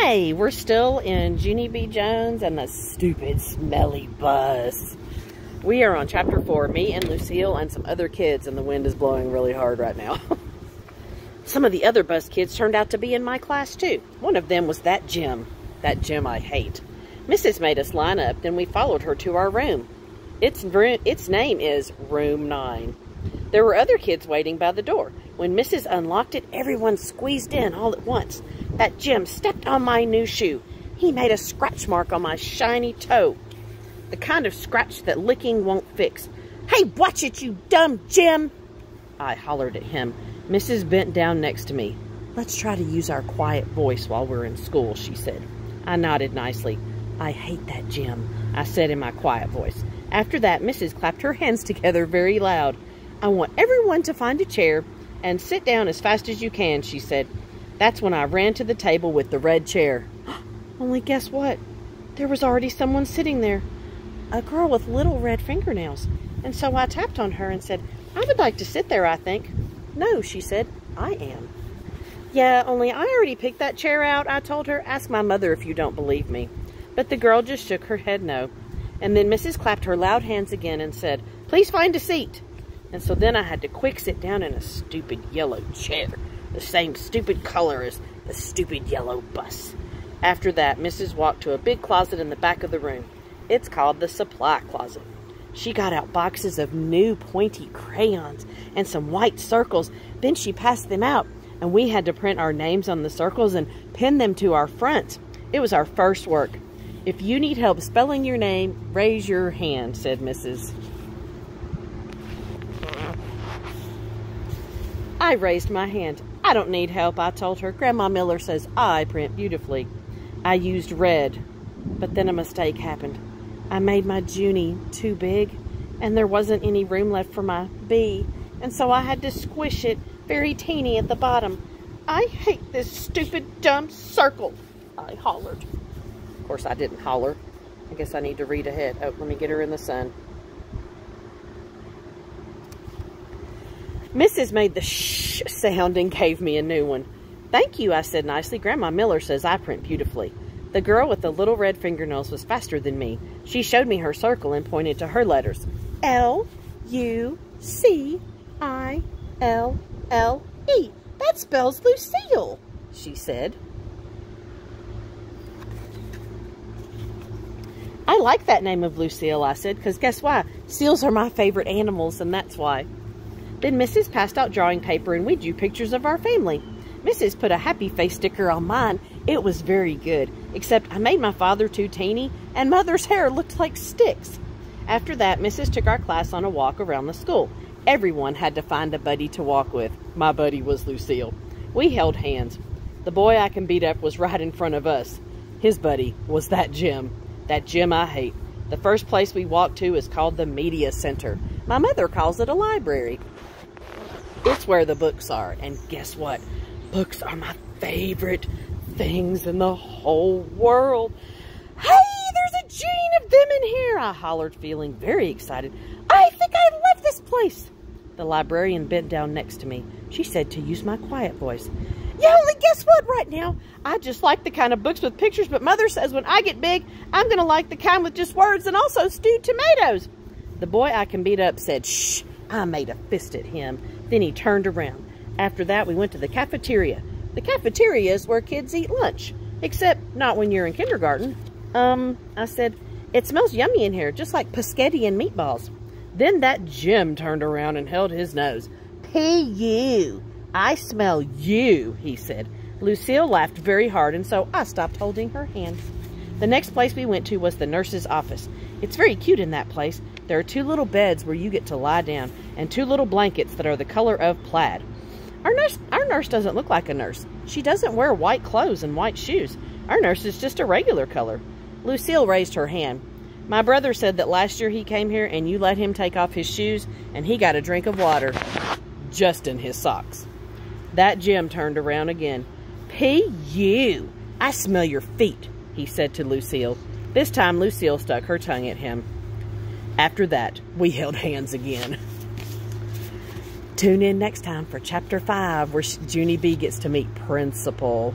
Hi, we're still in Junie B. Jones and the stupid smelly bus. We are on chapter 4, me and Lucille and some other kids, and the wind is blowing really hard right now. Some of the other bus kids turned out to be in my class too. One of them was that Jim I hate. Mrs. made us line up, then we followed her to our room. Its name is Room 9. There were other kids waiting by the door. When Mrs. unlocked it, everyone squeezed in all at once. That Jim stepped on my new shoe. He made a scratch mark on my shiny toe. The kind of scratch that licking won't fix. "Hey, watch it, you dumb Jim!" I hollered at him. Mrs. bent down next to me. "Let's try to use our quiet voice while we're in school," she said. I nodded nicely. "I hate that Jim," I said in my quiet voice. After that, Mrs. clapped her hands together very loud. "I want everyone to find a chair and sit down as fast as you can," she said. That's when I ran to the table with the red chair. Only guess what? There was already someone sitting there. A girl with little red fingernails. And so I tapped on her and said, "I would like to sit there, I think." "No," she said, "I am." "Yeah, only I already picked that chair out," I told her. "Ask my mother if you don't believe me." But the girl just shook her head no. And then Mrs. clapped her loud hands again and said, "Please find a seat." And so then I had to quick sit down in a stupid yellow chair, the same stupid color as the stupid yellow bus. After that, Mrs. walked to a big closet in the back of the room. It's called the supply closet. She got out boxes of new pointy crayons and some white circles. Then she passed them out, and we had to print our names on the circles and pin them to our fronts. It was our first work. "If you need help spelling your name, raise your hand," said Mrs. I raised my hand. "I don't need help," I told her. "Grandma Miller says I print beautifully." I used red, but then a mistake happened. I made my Junie too big, and there wasn't any room left for my B, and so I had to squish it very teeny at the bottom. "I hate this stupid, dumb circle," I hollered. Of course, I didn't holler. I guess I need to read ahead. Oh, let me get her in the sun. Mrs. made the shh sound and gave me a new one. "Thank you," I said nicely. "Grandma Miller says I print beautifully." The girl with the little red fingernails was faster than me. She showed me her circle and pointed to her letters. "Lucille. That spells Lucille," she said. "I like that name of Lucille," I said, "because guess why? Seals are my favorite animals, and that's why." Then Mrs. passed out drawing paper, and we drew pictures of our family. Mrs. put a happy face sticker on mine. It was very good, except I made my father too teeny, and Mother's hair looked like sticks. After that, Mrs. took our class on a walk around the school. Everyone had to find a buddy to walk with. My buddy was Lucille. We held hands. The boy I can beat up was right in front of us. His buddy was that Jim I hate. The first place we walked to is called the Media Center. My mother calls it a library. It's where the books are, and guess what? Books are my favorite things in the whole world. "Hey, there's a gene of them in here," I hollered, feeling very excited. "I think I love this place." The librarian bent down next to me. She said to use my quiet voice. "Yeah, only guess what right now? I just like the kind of books with pictures, but Mother says when I get big, I'm going to like the kind with just words and also stewed tomatoes." The boy I can beat up said, "Shh." I made a fist at him. Then he turned around. After that, we went to the cafeteria. The cafeteria is where kids eat lunch, except not when you're in kindergarten. I said, "It smells yummy in here, just like paschetti and meatballs." Then that Jim turned around and held his nose. "P.U. I smell you," he said. Lucille laughed very hard, and so I stopped holding her hand. The next place we went to was the nurse's office. It's very cute in that place. There are 2 little beds where you get to lie down, and 2 little blankets that are the color of plaid. Our nurse doesn't look like a nurse. She doesn't wear white clothes and white shoes. Our nurse is just a regular color. Lucille raised her hand. "My brother said that last year he came here and you let him take off his shoes and he got a drink of water just in his socks." That Jim turned around again. "P.U. I smell your feet," he said to Lucille. This time Lucille stuck her tongue at him. After that, we held hands again. Tune in next time for Chapter 5, where Junie B gets to meet Principal.